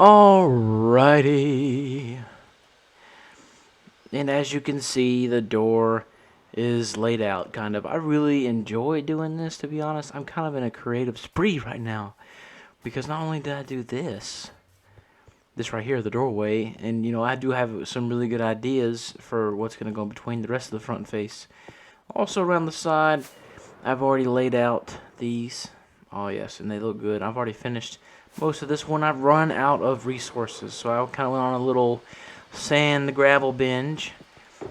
Alrighty. And as you can see, the door is laid out, kind of. I really enjoy doing this, to be honest. I'm kind of in a creative spree right now. Because not only did I do this right here, the doorway, and, I do have some really good ideas for what's going to go between the rest of the front face. Also around the side, I've already laid out these. Oh, yes, and they look good. I've already finished most of this one. I've run out of resources, so I kind of went on a little sand gravel binge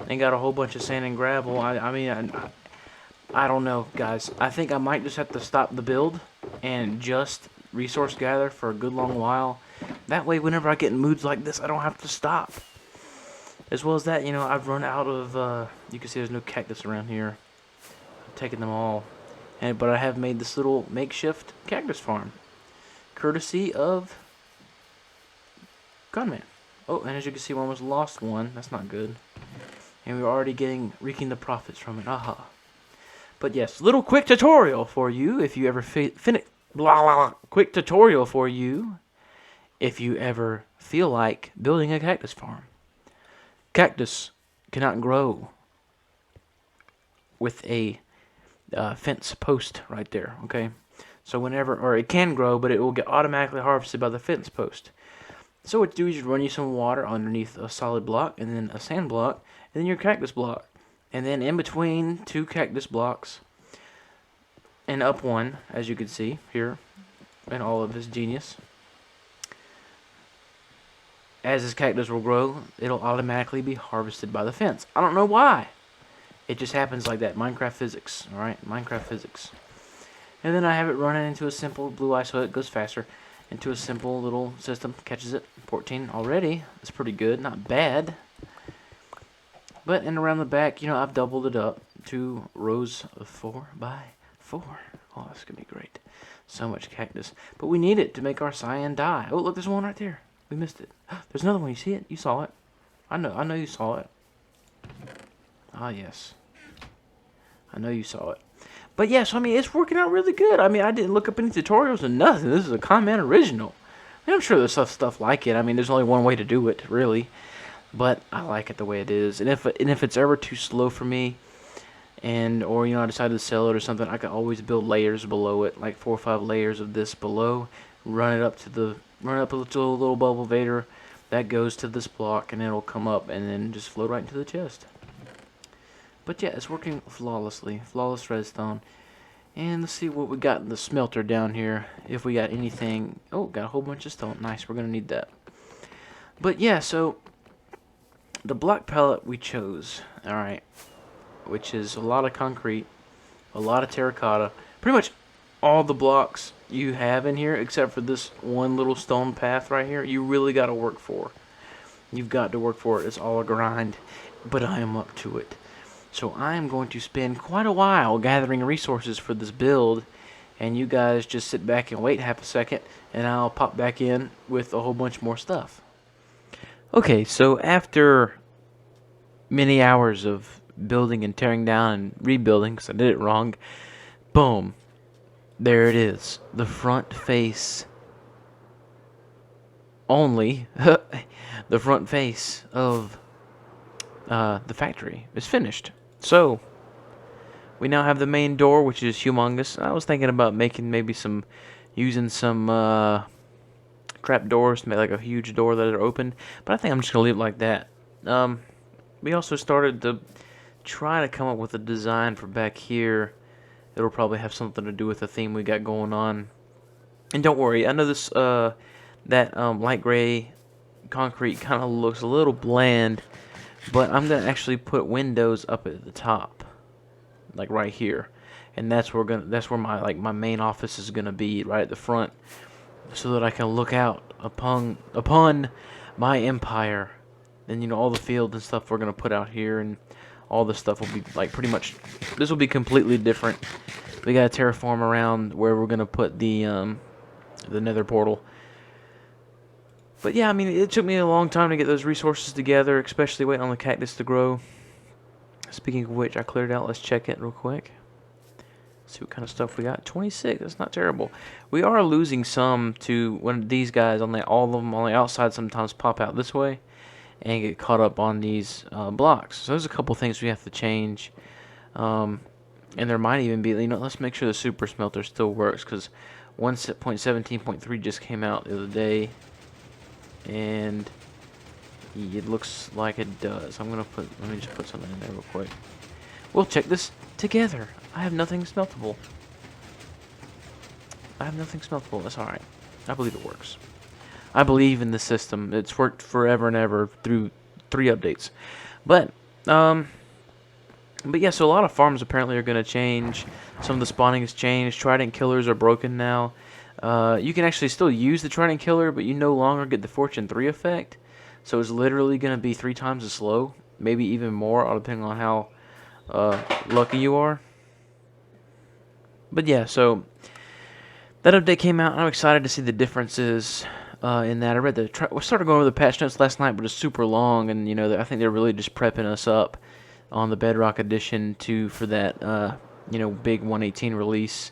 and got a whole bunch of sand and gravel. I don't know, guys. I think I might just have to stop the build and just resource gather for a good long while. That way, whenever I get in moods like this, I don't have to stop. As well as that, I've run out of, you can see there's no cactus around here. I've taken them all. But I have made this little makeshift cactus farm. Courtesy of Gunman. Oh, and as you can see, we almost lost one. That's not good. And we're already reaping the profits from it. Aha. But yes, little quick tutorial for you if you ever quick tutorial for you if you ever feel like building a cactus farm. Cactus cannot grow with a fence post right there, okay? So it can grow, but it will get automatically harvested by the fence post. So what you do is you run some water underneath a solid block, and then a sand block, and then your cactus block. And then in between two cactus blocks, and up one, as you can see here, in all of this genius. As this cactus will grow, it'll automatically be harvested by the fence. I don't know why. It just happens like that. Minecraft physics, alright? Minecraft physics. And then I have it running into a simple blue eye so it goes faster. Into a simple little system. Catches it. 14 already. That's pretty good. Not bad. But and around the back, I've doubled it up. 2 rows of 4 by 4. Oh, that's going to be great. So much cactus. But we need it to make our cyan dye. Oh, look, there's one right there. We missed it. There's another one. You see it? You saw it. I know you saw it. Ah, yes. I know you saw it. But yes, it's working out really good. I didn't look up any tutorials or nothing. This is a comment original. I'm sure there's stuff like it. There's only one way to do it, really. But I like it the way it is. And if it's ever too slow for me, or I decide to sell it or something, I can always build layers below it, like 4 or 5 layers of this below. Run it up to a little bubble vader that goes to this block, and it'll come up and then just float right into the chest. But yeah, it's working flawlessly. Flawless redstone. And let's see what we got in the smelter down here. If we got anything. Oh, got a whole bunch of stone. Nice, we're going to need that. But yeah, so the block palette we chose. Alright. Which is a lot of concrete. A lot of terracotta. Pretty much all the blocks you have in here, except for this one little stone path right here, you really got to work for. You've got to work for it. It's all a grind. But I am up to it. So I am going to spend quite a while gathering resources for this build, and you guys just sit back and wait half a second, and I'll pop back in with a whole bunch more stuff. Okay, so after many hours of building and tearing down and rebuilding, because I did it wrong, boom, there it is. The front face only, the front face of the factory is finished. So, we now have the main door, which is humongous. I was thinking about using some trap doors to make like a huge door that are open, but I think I'm just gonna leave it like that. We also started to try to come up with a design for back here. It'll probably have something to do with the theme we got going on. And don't worry, I know this that light gray concrete kind of looks a little bland. But I'm gonna actually put windows up at the top, like right here, and that's where my main office is gonna be, right at the front, so that I can look out upon my empire, and all the fields and stuff we're gonna put out here, and all this stuff will be like pretty much. This will be completely different. We gotta terraform around where we're gonna put the nether portal. But yeah, it took me a long time to get those resources together, especially waiting on the cactus to grow. Speaking of which, I cleared out. Let's check it real quick. Let's see what kind of stuff we got. 26. That's not terrible. We are losing some to when these guys on the all of them on the outside sometimes pop out this way and get caught up on these blocks. So there's a couple things we have to change. And there might even be, let's make sure the super smelter still works, because 1.17.3 just came out the other day, and it looks like it does. Let me just put something in there real quick. We'll check this together. I have nothing smeltable. That's alright. I believe it works. I believe in the system. It's worked forever and ever through 3 updates. But yeah, so a lot of farms apparently are going to change. Some of the spawning has changed. Trident killers are broken now. You can actually still use the Trident killer, but you no longer get the Fortune 3 effect. So it's literally going to be 3 times as slow. Maybe even more, all depending on how lucky you are. But yeah, so that update came out, and I'm excited to see the differences in that. We started going over the patch notes last night, but it's super long, and I think they're really just prepping us up on the Bedrock edition for that big 118 release.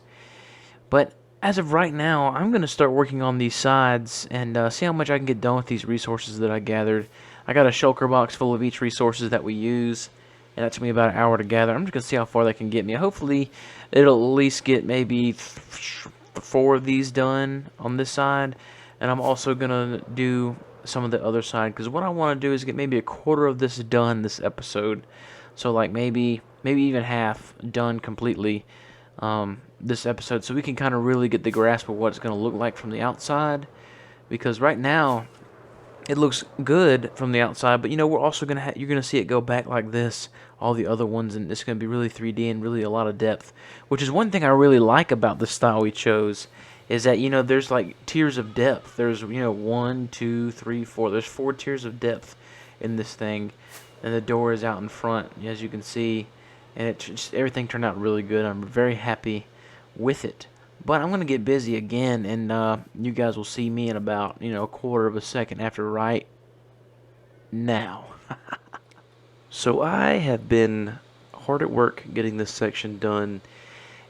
But as of right now, I'm going to start working on these sides and see how much I can get done with these resources that I gathered. I got a shulker box full of each resources that we use, and that took me about an hour to gather. I'm just going to see how far that can get me. Hopefully, it'll at least get maybe 4 of these done on this side, and I'm also going to do some of the other side, because what I want to do is get maybe a quarter of this done this episode. So like maybe even half done completely this episode, so we can kind of really get the grasp of what it's going to look like from the outside. Because right now it looks good from the outside, but we're also you're gonna see it go back like this, all the other ones, and it's gonna be really 3D and really a lot of depth. Which is one thing I really like about the style we chose, is that there's like tiers of depth. There's 1, 2, 3, 4. There's 4 tiers of depth in this thing. And the door is out in front, as you can see, and everything turned out really good. I'm very happy with it. But I'm going to get busy again, and you guys will see me in about, a quarter of a second after right now. So I have been hard at work getting this section done,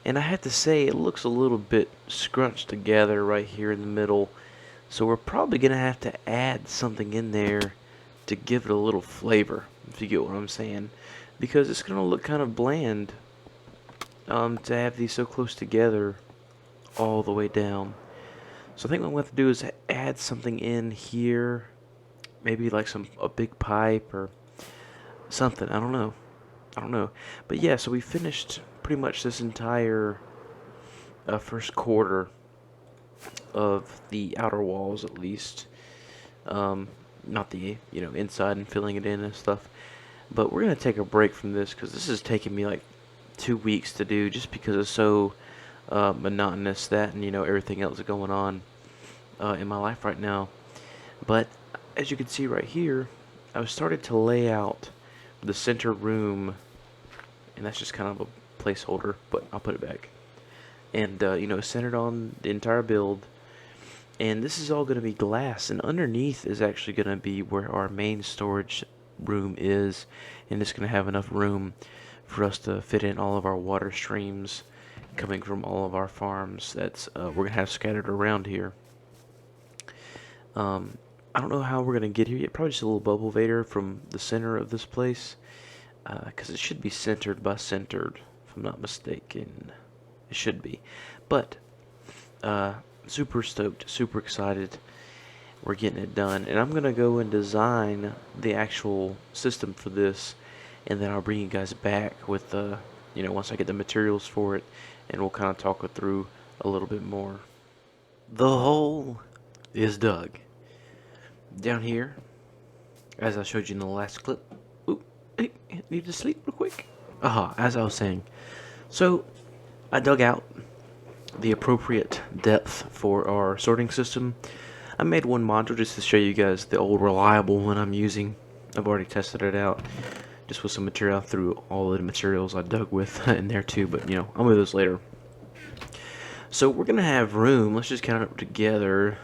and I have to say it looks a little bit scrunched together right here in the middle. So we're probably going to have to add something in there to give it a little flavor, if you get what I'm saying, because it's going to look kind of bland to have these so close together all the way down. So I think what I'm going to have to do is add something in here, maybe like a big pipe or something. I don't know. But yeah, so we finished pretty much this entire first quarter of the outer walls, at least. Not the inside and filling it in and stuff. But we're gonna take a break from this, because this is taking me like 2 weeks to do, just because it's so monotonous, that and everything else going on in my life right now. But as you can see right here, I've started to lay out the center room, and that's just kind of a placeholder, but I'll put it back. And centered on the entire build. And this is all going to be glass, and underneath is actually going to be where our main storage room is, and it's going to have enough room for us to fit in all of our water streams coming from all of our farms that's we're going to have scattered around here. I don't know how we're going to get here yet. Probably just a little bubble vader from the center of this place, because it should be centered by centered, if I'm not mistaken. It should be. But super stoked, super excited. We're getting it done, and I'm gonna go and design the actual system for this, and then I'll bring you guys back with once I get the materials for it, and we'll kind of talk it through a little bit more. The hole is dug down here, as I showed you in the last clip. Oop, hey, need to sleep real quick. As I was saying, so I dug out the appropriate depth for our sorting system. I made one module just to show you guys the old reliable one I'm using. I've already tested it out just with some material. I threw all the materials I dug with in there too, but I'll move those later. So we're gonna have room, let's just count it up together.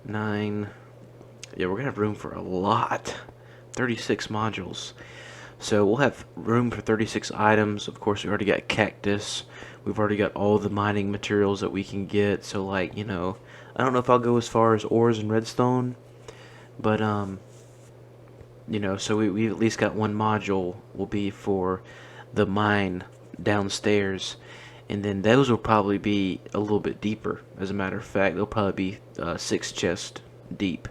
9. Yeah, we're gonna have room for a lot. 36 modules. So we'll have room for 36 items. Of course, we already got cactus. We've already got all the mining materials that we can get. So like, you know, I don't know if I'll go as far as ores and redstone, but you know, so we've at least got one module will be for the mine downstairs, and then those will probably be a little bit deeper. As a matter of fact, they'll probably be 6 chests deep.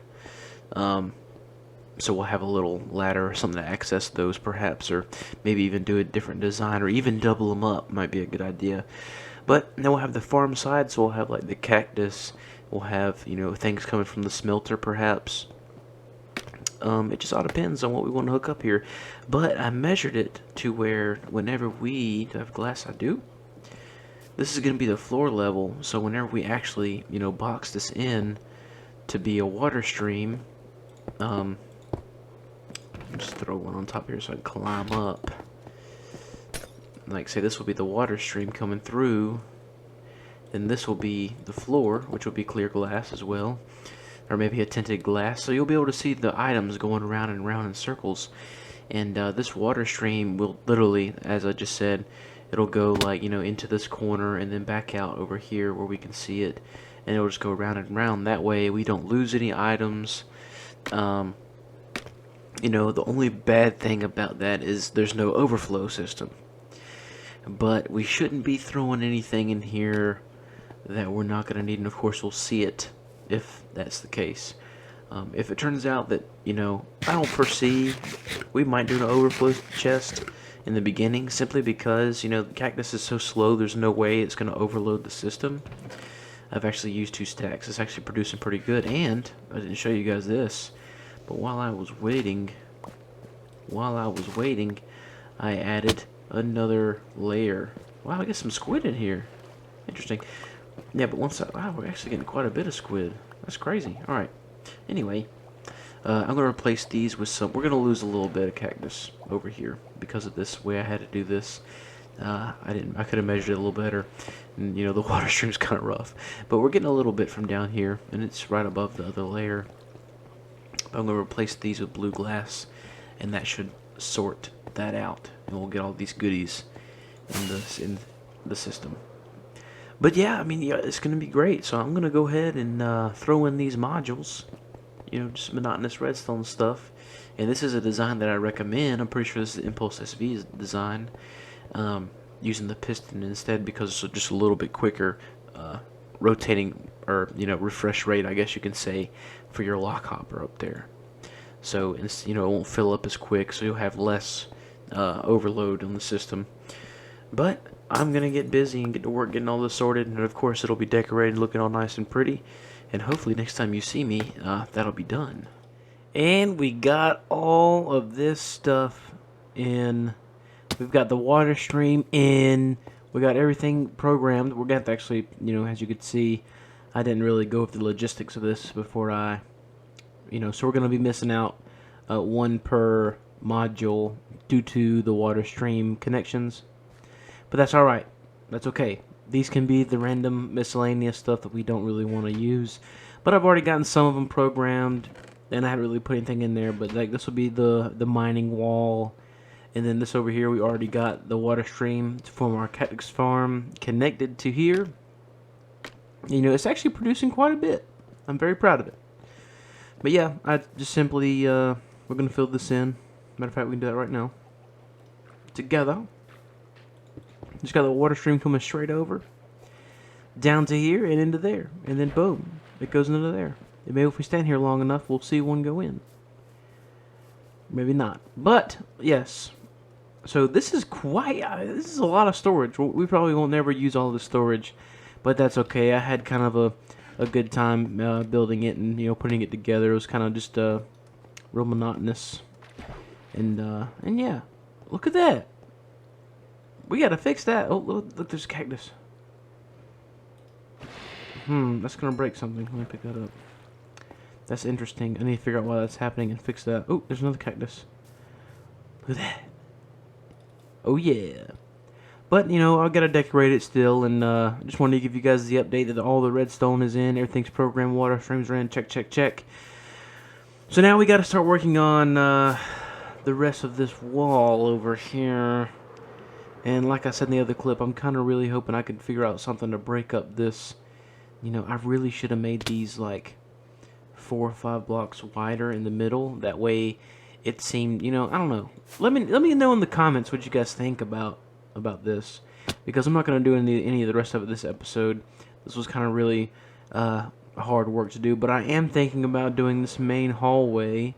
So we'll have a little ladder or something to access those, perhaps, or maybe even do a different design, or even double them up might be a good idea. But then we'll have the farm side, so we'll have like the cactus. We'll have, you know, things coming from the smelter, perhaps. It just all depends on what we want to hook up here. But I measured it to where whenever do I have glass? I do. This is going to be the floor level, so whenever we actually, you know, box this in to be a water stream, just throw one on top here so I can climb up. Like, say this will be the water stream coming through, then this will be the floor, which will be clear glass as well, or maybe a tinted glass, so you'll be able to see the items going around and around in circles. And this water stream will literally, as I just said, it'll go like, you know, into this corner and then back out over here where we can see it, and it'll just go around and around. That way we don't lose any items. You know, the only bad thing about that is there's no overflow system. But we shouldn't be throwing anything in here that we're not going to need, and of course we'll see it if that's the case. If it turns out that, you know, I don't foresee, we might do an overflow chest in the beginning, simply because, you know, the cactus is so slow, there's no way it's going to overload the system. I've actually used 2 stacks. It's actually producing pretty good, and I didn't show you guys this, but while I was waiting, I added another layer. Wow, I got some squid in here. Interesting. Yeah, but wow, we're actually getting quite a bit of squid. That's crazy. Alright. Anyway, I'm going to replace these with some. We're going to lose a little bit of cactus over here because of this way I had to do this. I could have measured it a little better. And, you know, the water stream's kind of rough. But we're getting a little bit from down here, and it's right above the other layer. But I'm going to replace these with blue glass, and that should sort that out. And we'll get all these goodies in the system. But yeah, I mean, yeah, it's going to be great. So I'm going to go ahead and throw in these modules. You know, just monotonous redstone stuff. And this is a design that I recommend. I'm pretty sure this is Impulse SV's design. Using the piston instead because it's just a little bit quicker rotating, or, you know, refresh rate, I guess you can say, for your lock hopper up there. So it's, you know, it won't fill up as quick, so you'll have less overload on the system. But I'm gonna get busy and get to work getting all this sorted, and of course it'll be decorated, looking all nice and pretty, and hopefully next time you see me, that'll be done. And we got all of this stuff in. We've got the water stream in. We got everything programmed. We're going to actually, you know, as you could see, I didn't really go over the logistics of this before I, you know, so we're going to be missing out 1 per module due to the water stream connections. But that's alright. That's okay. These can be the random miscellaneous stuff that we don't really want to use. But I've already gotten some of them programmed, and I haven't really put anything in there. But like, this will be the mining wall. And then this over here, we already got the water stream from our Cactus Farm connected to here. You know, it's actually producing quite a bit. I'm very proud of it. But yeah, I just simply, we're going to fill this in. Matter of fact, we can do that right now. Together. Just got the water stream coming straight over. Down to here and into there. And then boom, it goes into there. And maybe if we stand here long enough, we'll see one go in. Maybe not. But, yes. So this is this is a lot of storage. We probably won't never use all the storage, but that's okay. I had kind of a good time building it and, you know, putting it together. It was kind of just real monotonous, and yeah, look at that. We gotta fix that. Oh, look, there's a cactus. That's gonna break something. Let me pick that up. That's interesting. I need to figure out why that's happening and fix that. Oh, there's another cactus. Look at that. Oh, yeah. But, you know, I've got to decorate it still, and just wanted to give you guys the update that all the redstone is in, everything's programmed, water streams are in, check, check, check. So now we got to start working on the rest of this wall over here. And like I said in the other clip, I'm kind of really hoping I could figure out something to break up this. You know, I really should have made these like 4 or 5 blocks wider in the middle. That way it seemed, you know, I don't know. Let me know in the comments what you guys think about this, because I'm not going to do any of the rest of it this episode. This was kind of really hard work to do, but I am thinking about doing this main hallway.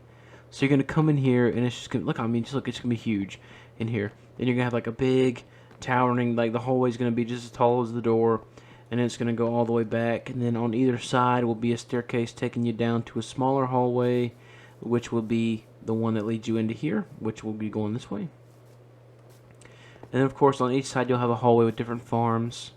So you're going to come in here, and it's just going to, look, I mean, just look, it's going to be huge in here. Then you're going to have like a big towering, like the hallway's going to be just as tall as the door, and it's going to go all the way back. And then on either side will be a staircase taking you down to a smaller hallway, which will be the one that leads you into here, which will be going this way. And then, of course, on each side you'll have a hallway with different farms.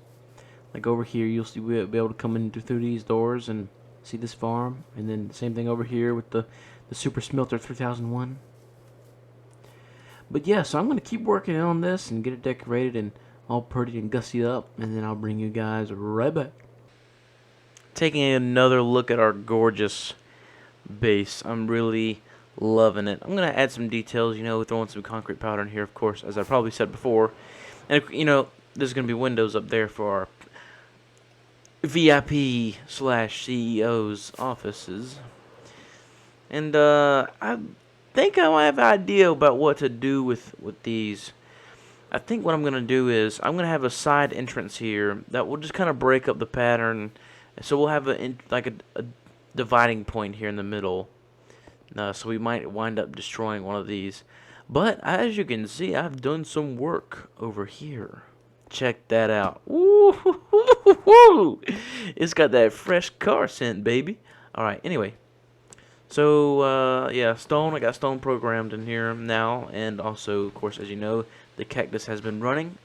Like over here, you'll be able to come in through these doors and see this farm. And then the same thing over here with the Super Smelter 3001. But yeah, so I'm going to keep working on this and get it decorated and all pretty and gussy up. And then I'll bring you guys right back. Taking another look at our gorgeous base. I'm really loving it. I'm going to add some details, you know, throwing some concrete powder in here, of course, as I probably said before. And, you know, there's going to be windows up there for our VIP/CEO's offices. And I think I might have an idea about what to do with these. I think what I'm going to do is I'm going to have a side entrance here that will just kind of break up the pattern. So we'll have a dividing point here in the middle. So we might wind up destroying one of these. But as you can see, I've done some work over here. Check that out. Ooh, it's got that fresh car scent, baby. Alright, anyway. So, yeah, stone. I got stone programmed in here now. And also, of course, as you know, the cactus has been running.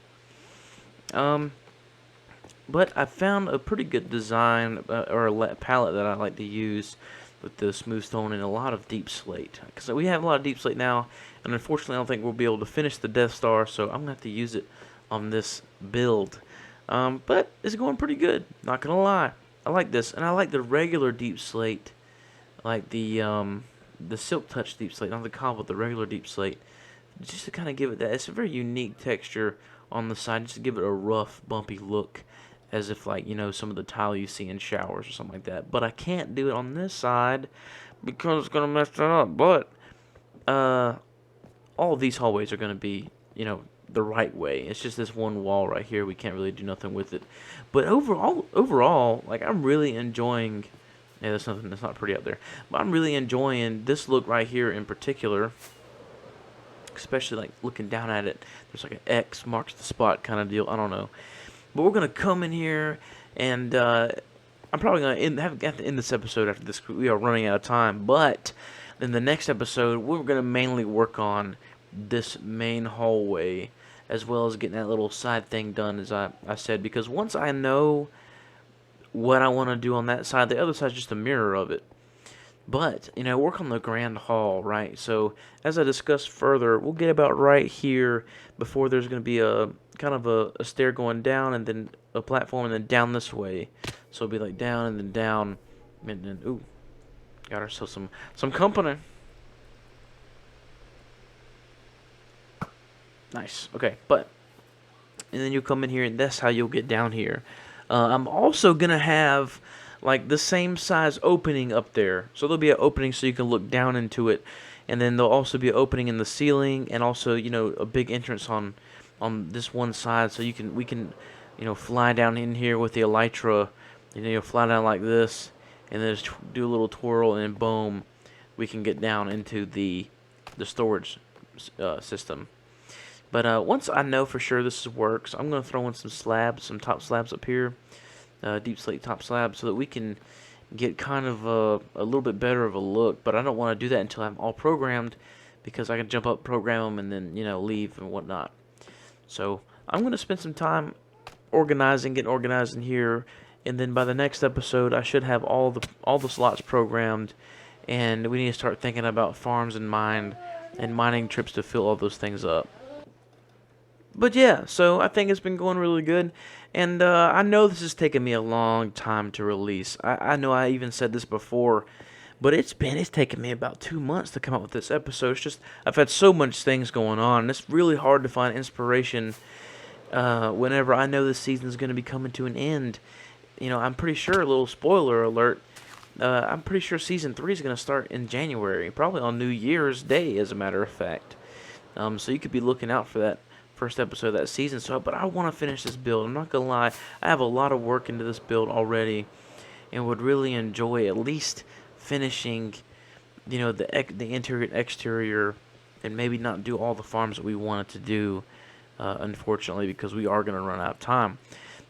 But I found a pretty good design, or a palette that I like to use with the smooth stone and a lot of deep slate. Because we have a lot of deep slate now, and unfortunately I don't think we'll be able to finish the Death Star, so I'm going to have to use it on this build. But it's going pretty good, not going to lie. I like this, and I like the regular deep slate, like the Silk Touch deep slate, not the cobble, the regular deep slate, just to kind of give it that. It's a very unique texture on the side, just to give it a rough, bumpy look, as if, like, you know, some of the tile you see in showers or something like that. But I can't do it on this side because it's going to mess that up. But all of these hallways are going to be, you know, the right way. It's just this one wall right here. We can't really do nothing with it. But overall, like, I'm really enjoying. Yeah, there's nothing that's not pretty up there. But I'm really enjoying this look right here in particular. Especially, like, looking down at it. There's like an X marks the spot kind of deal. I don't know. But we're going to come in here, and I'm probably going to have to end this episode after this. We are running out of time. But in the next episode, we're going to mainly work on this main hallway, as well as getting that little side thing done, as I said. Because once I know what I want to do on that side, the other side is just a mirror of it. But, you know, work on the grand hall, right? So, as I discussed further, we'll get about right here before there's going to be a kind of a stair going down, and then a platform, and then down this way. So it'll be like down and then down, and then, ooh, got ourselves some company. Nice. Okay, but, and then you come in here, and that's how you'll get down here. I'm also going to have like the same size opening up there. So there'll be an opening so you can look down into it, and then there'll also be an opening in the ceiling, and also, you know, a big entrance on this one side, so we can, you know, fly down in here with the elytra. You know, you'll fly down like this, and then just do a little twirl, and boom, we can get down into the storage system. But once I know for sure this works, I'm going to throw in some top slabs up here, deep slate top slabs, so that we can get kind of a little bit better of a look. But I don't want to do that until I'm all programmed, because I can jump up, program them, and then, you know, leave and whatnot. So I'm going to spend some time getting organized in here, and then by the next episode I should have all the slots programmed, and we need to start thinking about farms in mind and mining trips to fill all those things up. But yeah, so I think it's been going really good, and I know this has taken me a long time to release. I know I even said this before, But it's taken me about 2 months to come up with this episode. It's just I've had so much things going on, and it's really hard to find inspiration whenever I know this season's going to be coming to an end. I'm pretty sure, a little spoiler alert, I'm pretty sure season 3 is going to start in January, probably on New Year's Day, as a matter of fact. So you could be looking out for that first episode of that season. But I want to finish this build. I'm not going to lie. I have a lot of work into this build already, and would really enjoy at least finishing, the interior and exterior, and maybe not do all the farms that we wanted to do, unfortunately, because we are going to run out of time.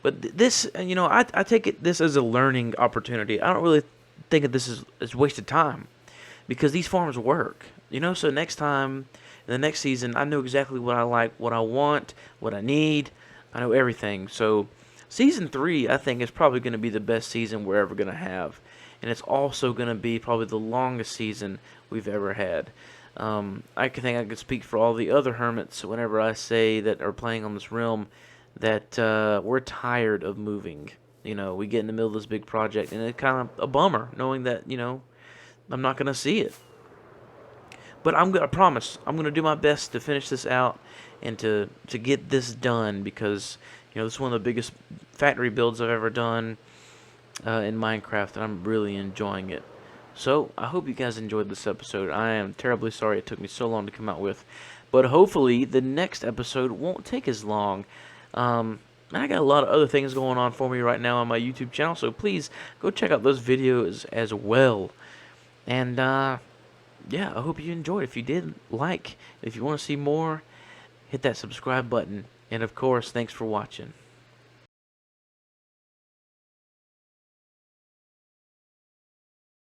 But this, I take this as a learning opportunity. I don't really think that this is wasted time, because these farms work. So next time, in the next season, I know exactly what I like, what I want, what I need. I know everything. So season 3, I think, is probably going to be the best season we're ever going to have. And it's also going to be probably the longest season we've ever had. I could speak for all the other Hermits whenever I say that are playing on this realm that we're tired of moving. We get in the middle of this big project, and it's kind of a bummer knowing that, I'm not going to see it. But I promise, I'm going to do my best to finish this out and to get this done, because, this is one of the biggest factory builds I've ever done in Minecraft, and I'm really enjoying it. So, I hope you guys enjoyed this episode. I am terribly sorry it took me so long to come out with, but hopefully the next episode won't take as long. I got a lot of other things going on for me right now on my YouTube channel, so please go check out those videos as well. And, yeah, I hope you enjoyed. If you did, if you want to see more, hit that subscribe button. And, of course, thanks for watching.